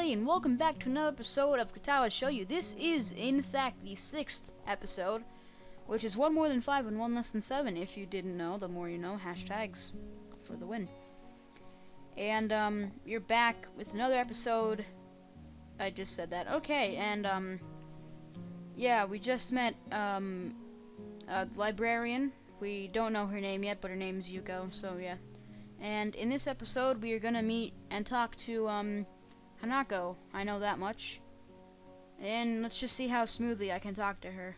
everybody, and welcome back to another episode of Katawa Shoujo. This is, in fact, the 6th episode, which is one more than 5 and one less than 7. If you didn't know, the more you know, hashtags for the win. And, you're back with another episode. I just said that. Okay, and, yeah, we just met, a librarian. We don't know her name yet, but her name's Yuko, so yeah. And in this episode, we are gonna meet and talk to, Hanako. I know that much. And let's just see how smoothly I can talk to her.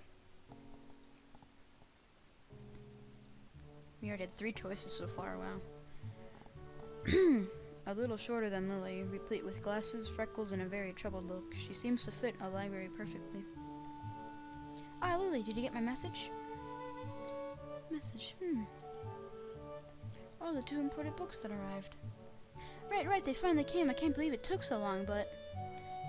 We already had 3 choices so far, wow. A little shorter than Lily, replete with glasses, freckles, and a very troubled look. She seems to fit a library perfectly. Ah, Lily, did you get my message? Oh, the 2 imported books that arrived. Right, they finally came. I can't believe it took so long, but...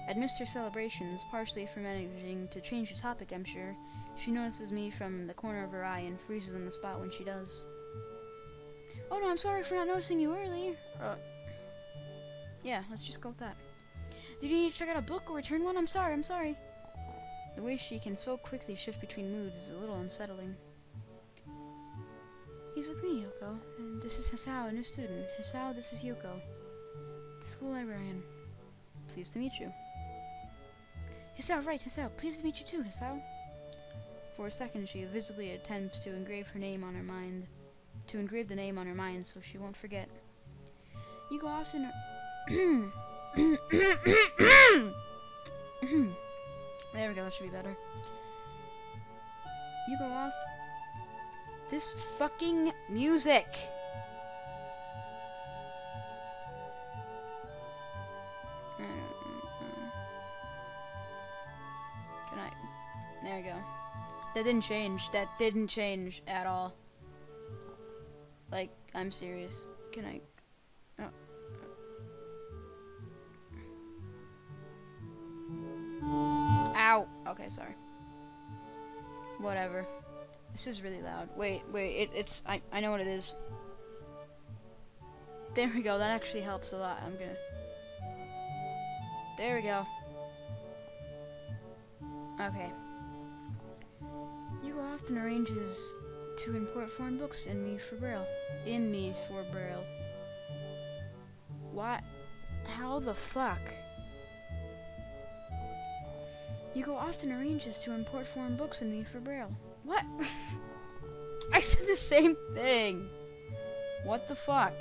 Amidst her celebrations, partially for managing to change the topic, I'm sure, she notices me from the corner of her eye and freezes on the spot when she does. Oh no, I'm sorry for not noticing you earlier. Yeah, let's just go with that. Did you need to check out a book or return one? I'm sorry. The way she can so quickly shift between moods is a little unsettling. He's with me, Yuko. And this is Hisao, a new student. Hisao, this is Yuko, the school librarian. Pleased to meet you. Hisao, right, Hisao. Pleased to meet you too, Hisao. For a second, she visibly attempts to engrave the name on her mind, so she won't forget. Yuko often... There we go, that should be better. You go off. This fucking music! Can I... There we go. That didn't change at all. Like, I'm serious. Can I... Oh. Ow! Okay, sorry. Whatever. This is really loud. Wait, I know what it is. There we go, that actually helps a lot. There we go. Okay. Yuko often arranges to import foreign books in me for Braille. What? How the fuck? Yuko often arranges to import foreign books in me for Braille. What? I said the same thing. What the fuck?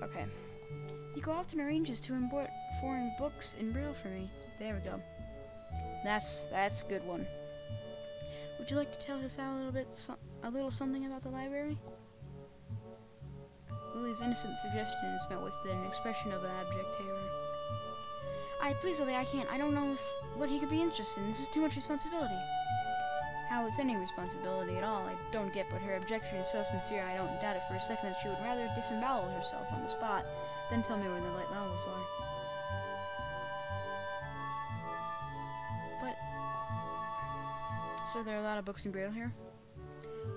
Okay. Yuko often arranges to import foreign books in Braille for me. There we go. That's a good one. Would you like to tell us a little something about the library? Lily's innocent suggestion is met with an expression of abject terror. Please, Lily, I can't. I don't know what he could be interested in. This is too much responsibility. How it's any responsibility at all, I don't get, but her objection is so sincere I don't doubt it for a second that she would rather disembowel herself on the spot than tell me where the light levels are. But... So there are a lot of books in Braille here?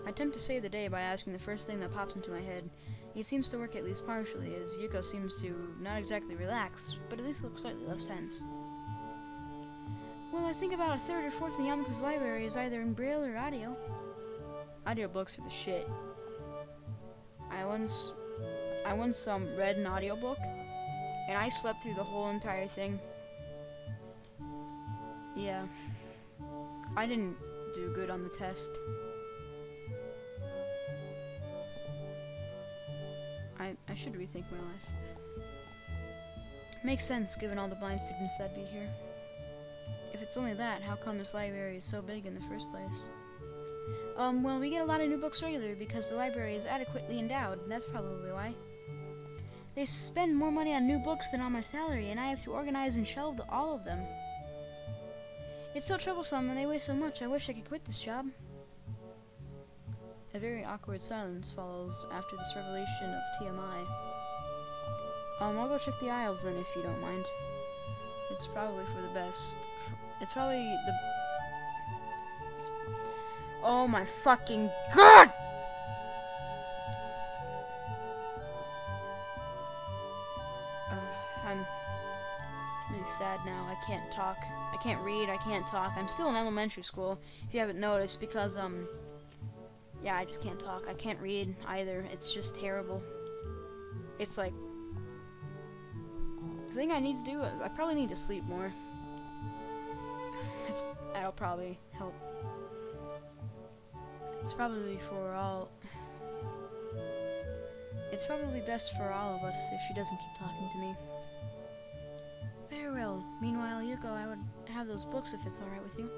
I attempt to save the day by asking the first thing that pops into my head. It seems to work at least partially, as Yuko seems to not exactly relax, but at least look slightly less tense. Well, I think about a third or fourth in Yamako's library is either in Braille or audio. Audiobooks are the shit. I once read an audiobook, and I slept through the whole entire thing. Yeah. I didn't do good on the test. I should rethink my life. Makes sense, given all the blind students that be here. If it's only that, how come this library is so big in the first place? Well, we get a lot of new books regularly because the library is adequately endowed. That's probably why. They spend more money on new books than on my salary, and I have to organize and shelve all of them. It's so troublesome, and they waste so much. I wish I could quit this job. A very awkward silence follows after this revelation of TMI. I'll go check the aisles then, if you don't mind. It's probably for the best. It's probably the... Oh my fucking god! I'm really talk. I can't read, I can't talk. I'm still in elementary school, if you haven't noticed, because, yeah, I just can't talk. I can't read either. It's just terrible. It's like, the thing I need to do, I probably need to sleep more. That'll probably help. It's probably best for all of us if she doesn't keep talking to me. Very well. Meanwhile, Yuko, I would have those books if it's alright with you.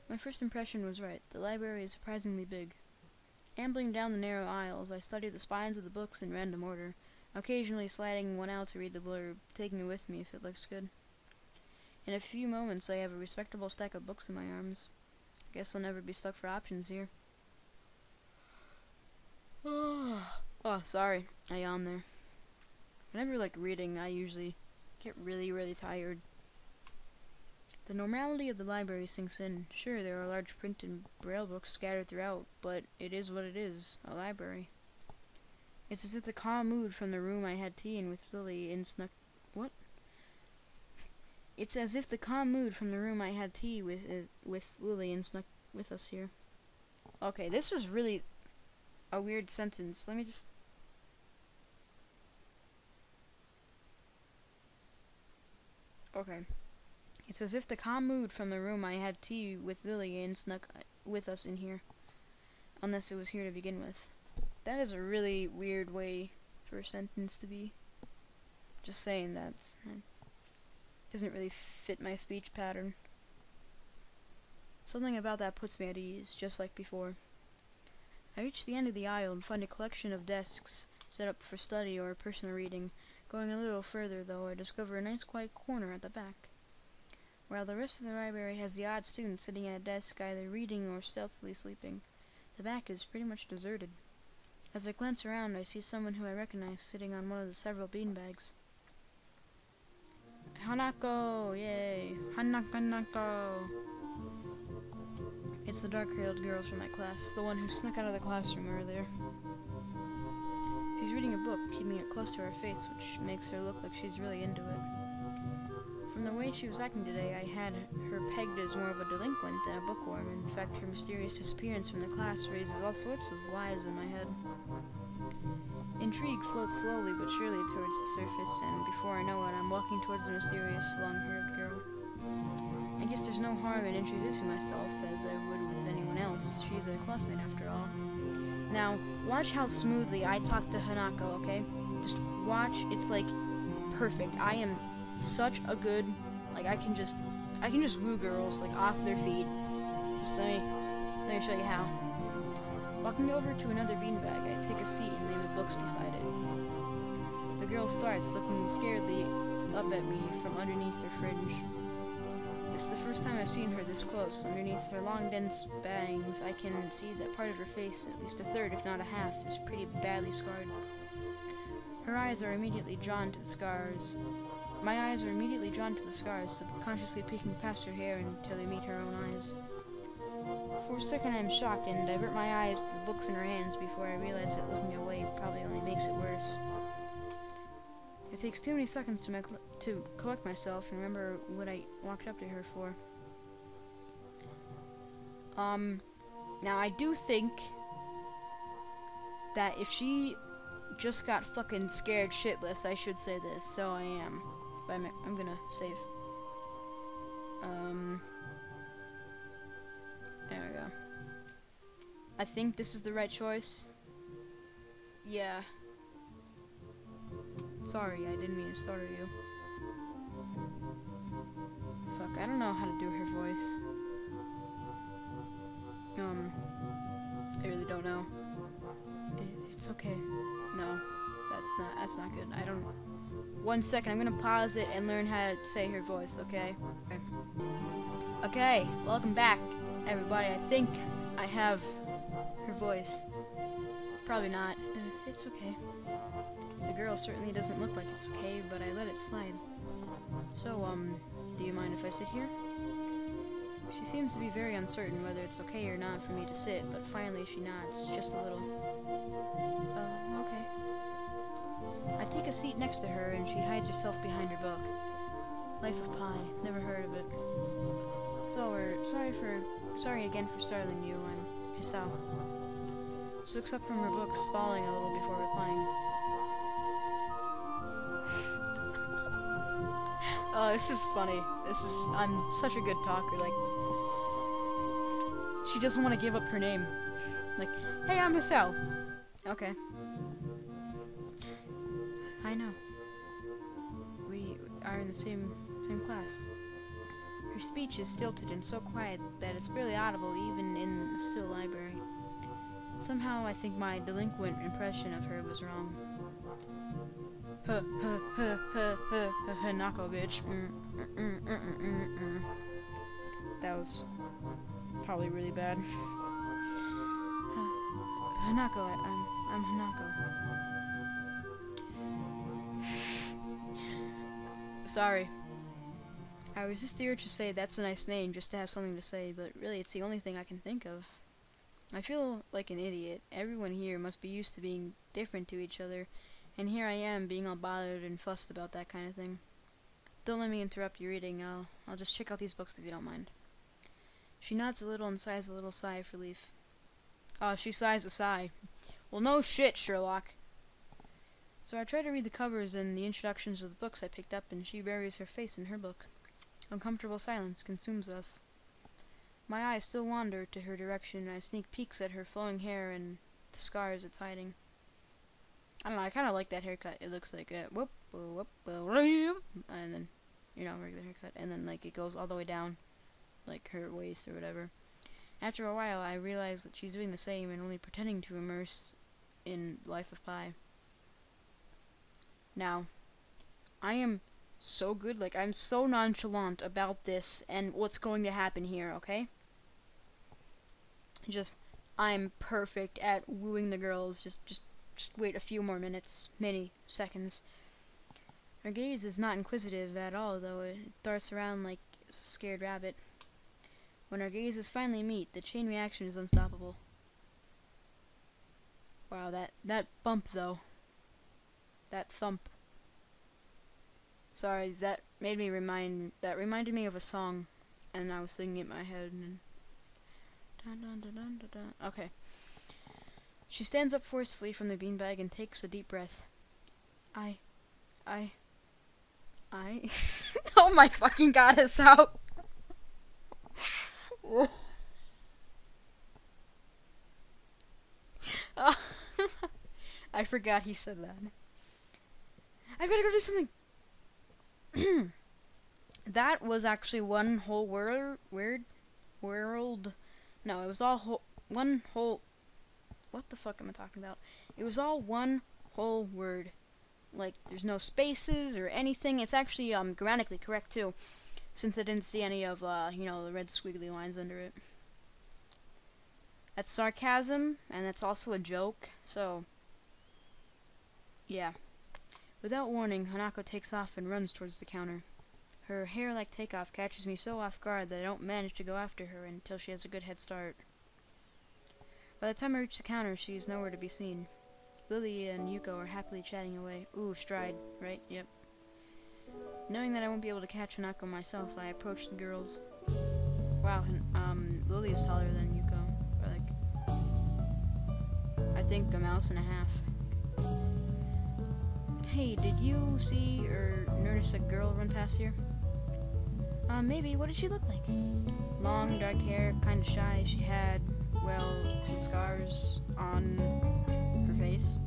My first impression was right. The library is surprisingly big. Ambling down the narrow aisles, I studied the spines of the books in random order, occasionally sliding one out to read the blurb, taking it with me if it looks good. In a few moments, I have a respectable stack of books in my arms. Guess I'll never be stuck for options here. Oh, sorry. I yawned there. Whenever, like, reading, I usually get really, really tired. The normality of the library sinks in. Sure, there are large print and braille books scattered throughout, but it is what it is, a library. It's as if the calm mood from the room I had tea in with Lily in snuck... What? It's as if the calm mood from the room I had tea with Lily and snuck with us here. Okay, this is really a weird sentence. Let me just... Okay. It's as if the calm mood from the room I had tea with Lily and snuck with us in here. Unless it was here to begin with. That is a really weird way for a sentence to be. Just saying that. Doesn't really fit my speech pattern. Something about that puts me at ease, just like before. I reach the end of the aisle and find a collection of desks set up for study or personal reading. Going a little further, though, I discover a nice quiet corner at the back. While the rest of the library has the odd student sitting at a desk either reading or stealthily sleeping, the back is pretty much deserted. As I glance around, I see someone who I recognize sitting on one of the several beanbags. Hanako! Yay! Hanako! It's the dark-haired girl from my class, the one who snuck out of the classroom earlier. She's reading a book, keeping it close to her face, which makes her look like she's really into it. From the way she was acting today, I had her pegged as more of a delinquent than a bookworm. In fact, her mysterious disappearance from the class raises all sorts of lies in my head. Intrigue floats slowly but surely towards the surface, and before I know it, I'm walking towards the mysterious, long-haired girl. I guess there's no harm in introducing myself, as I would with anyone else. She's a classmate, after all. Now, watch how smoothly I talk to Hanako, okay? Just watch. It's, like, perfect. I am such a good, like, I can just woo girls, like, off their feet. Just let me show you how. Walking over to another beanbag, I take a seat and lay my books beside it. The girl starts, looking scaredly up at me from underneath her fringe. This is the first time I've seen her this close. Underneath her long, dense bangs, I can see that part of her face, at least a third, if not a half, is pretty badly scarred. Her eyes are immediately drawn to the scars. My eyes are immediately drawn to the scars, subconsciously peeking past her hair until they meet her own eyes. For a second I am shocked and divert my eyes to the books in her hands before I realize that looking away probably only makes it worse. It takes too many seconds to collect myself and remember what I walked up to her for. Now I do think that if she just got fucking scared shitless, I should say this, so I am. But I'm gonna save. There we go. I think this is the right choice. Yeah. Sorry, I didn't mean to startle you. Fuck, I don't know how to do her voice. I really don't know. It's okay. No, that's not good. I don't... 1 second, I'm gonna pause it and learn how to say her voice, okay? Okay, welcome back, everybody. I think I have her voice. Probably not. It's okay. The girl certainly doesn't look like it's okay, but I let it slide. So, do you mind if I sit here? She seems to be very uncertain whether it's okay or not for me to sit, but finally she nods, just a little. Okay. I take a seat next to her, and she hides herself behind her book. Life of Pi. Never heard of it. So sorry again for startling you. I'm Hisao. She looks up from her book, stalling a little before replying. Oh, this is funny. I'm such a good talker, like, she doesn't want to give up her name. Like, hey, I'm Hisao. Okay. I know. We are in the same class. Her speech is stilted and so quiet that it's barely audible even in the still library. Somehow I think my delinquent impression of her was wrong. Hanako, bitch. That was probably really bad. Hanako, I'm Hanako. Sorry. I resist the urge to say that's a nice name just to have something to say, but really it's the only thing I can think of. I feel like an idiot. Everyone here must be used to being different to each other, and here I am being all bothered and fussed about that kind of thing. Don't let me interrupt your reading. I'll just check out these books if you don't mind. She nods a little and sighs a little sigh of relief. Oh, she sighs a sigh. Well, no shit, Sherlock. So I try to read the covers and the introductions of the books I picked up, and she buries her face in her book. Uncomfortable silence consumes us. My eyes still wander to her direction, and I sneak peeks at her flowing hair and the scars it's hiding. I don't know, I kind of like that haircut. It looks like a whoop, whoop, whoop, and then, you know, regular haircut, and then, like, it goes all the way down, like, her waist or whatever. After a while, I realize that she's doing the same and only pretending to immerse in Life of Pi. Now, I am so good, like, I'm so nonchalant about this and what's going to happen here, okay? I'm perfect at wooing the girls. Just wait a few more minutes, many seconds. Her gaze is not inquisitive at all, though. It darts around like a scared rabbit. When our gazes finally meet, the chain reaction is unstoppable. Wow, that bump, though. That thump. Sorry, that reminded me of a song, and I was singing it in my head, and dun, dun, dun, dun, dun, dun. Okay. She stands up forcefully from the beanbag and takes a deep breath. I oh my fucking god, it's out. I forgot he said that. I've gotta go do something. That was actually one whole world. No, it was all one whole. What the fuck am I talking about? It was all one whole word. Like, there's no spaces or anything. It's actually grammatically correct too, since I didn't see any of you know, the red squiggly lines under it. That's sarcasm, and that's also a joke. So, yeah. Without warning, Hanako takes off and runs towards the counter. Her hair-like takeoff catches me so off guard that I don't manage to go after her until she has a good head start. By the time I reach the counter, she is nowhere to be seen. Lily and Yuko are happily chatting away. Ooh, stride, right? Yep. Knowing that I won't be able to catch Hanako myself, I approach the girls. Wow, Lily is taller than Yuko. Or like, I think a mouse and a half. Hey, did you see or notice a girl run past here? Maybe. What did she look like? Long, dark hair, kind of shy. She had, well, some scars on her face.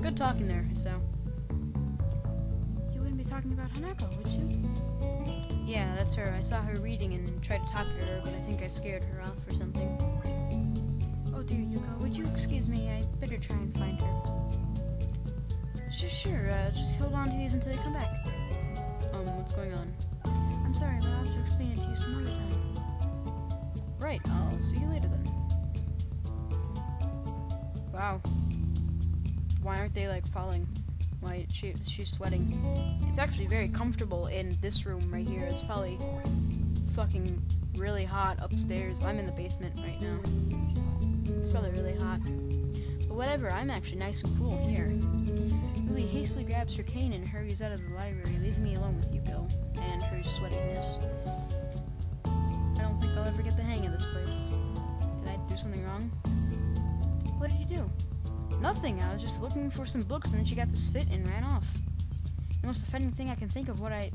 Good talking there, so. You wouldn't be talking about Hanako, would you? Yeah, that's her. I saw her reading and tried to talk to her, but I think I scared her off or something. Oh dear, Yuko, would you excuse me? I better try and find her. Sure, just hold on to these until you come back. What's going on? I'm sorry, but I'll have to explain it to you some other time. Right, I'll see you later then. Wow. Why aren't they, like, falling? Why, she's sweating. It's actually very comfortable in this room right here. It's probably fucking really hot upstairs. I'm in the basement right now. It's probably really hot. But whatever, I'm actually nice and cool here. Lily hastily grabs her cane and hurries out of the library, leaving me alone with Yuko and her very sweaty in this. I don't think I'll ever get the hang of this place. Did I do something wrong? What did you do? Nothing. I was just looking for some books, and then she got this fit and ran off. The most offending thing I can think of what it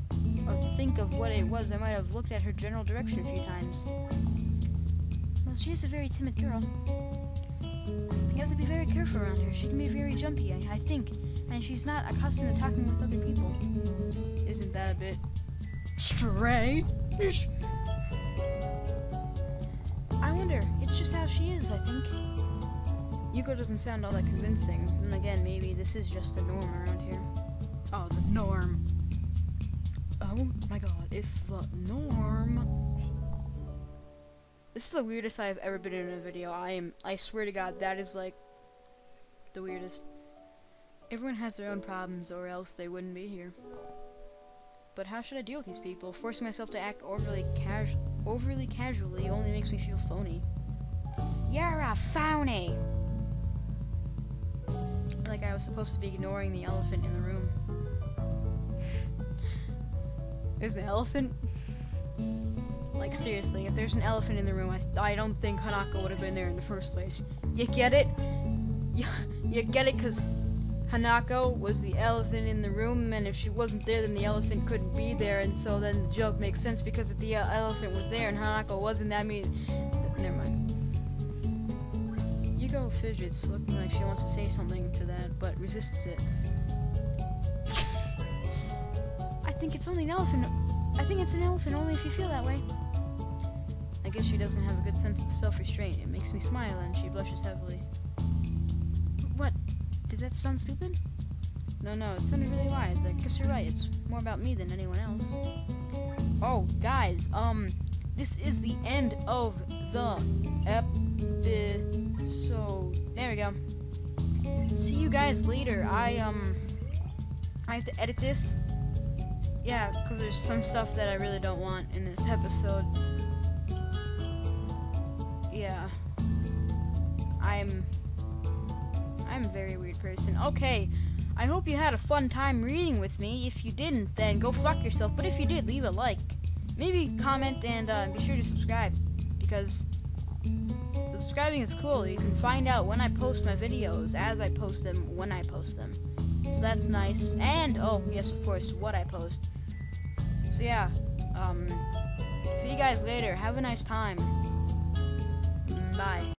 was, I might have looked at her general direction a few times. Well, she is a very timid girl. You have to be very careful around her. She can be very jumpy, I think, and she's not accustomed to talking with other people. Isn't that a bit strange? I wonder. It's just how she is, I think. Yuko doesn't sound all that convincing. And again, maybe this is just the norm around here. Oh, the norm. Oh my god, it's the norm. This is the weirdest I've ever been in a video. I swear to God, that is like the weirdest. Everyone has their own problems, or else they wouldn't be here. But how should I deal with these people? Forcing myself to act overly casually only makes me feel phony. You're a phony! Like I was supposed to be ignoring the elephant in the room. There's an elephant? Like, seriously, if there's an elephant in the room, I don't think Hanako would have been there in the first place. You get it? You get it? Because Hanako was the elephant in the room, and if she wasn't there, then the elephant couldn't be there, and so then the joke makes sense, because if the elephant was there and Hanako wasn't, that means... Never mind. Yuko fidgets, looking like she wants to say something to that, but resists it. I think it's only an elephant. I think it's an elephant only if you feel that way. I guess she doesn't have a good sense of self-restraint. It makes me smile, and she blushes heavily. What? Did that sound stupid? No, it sounded really wise. I guess you're right. It's more about me than anyone else. Oh, guys, this is the end of the episode. There we go. See you guys later. I have to edit this. Yeah, because there's some stuff that I really don't want in this episode. Yeah. I'm a very weird person. Okay, I hope you had a fun time reading with me. If you didn't, then go fuck yourself. But if you did, leave a like. Maybe comment and be sure to subscribe. Because subscribing is cool. You can find out when I post my videos, as I post them, when I post them. So that's nice. And, oh, yes, of course, what I post. So yeah, see you guys later. Have a nice time.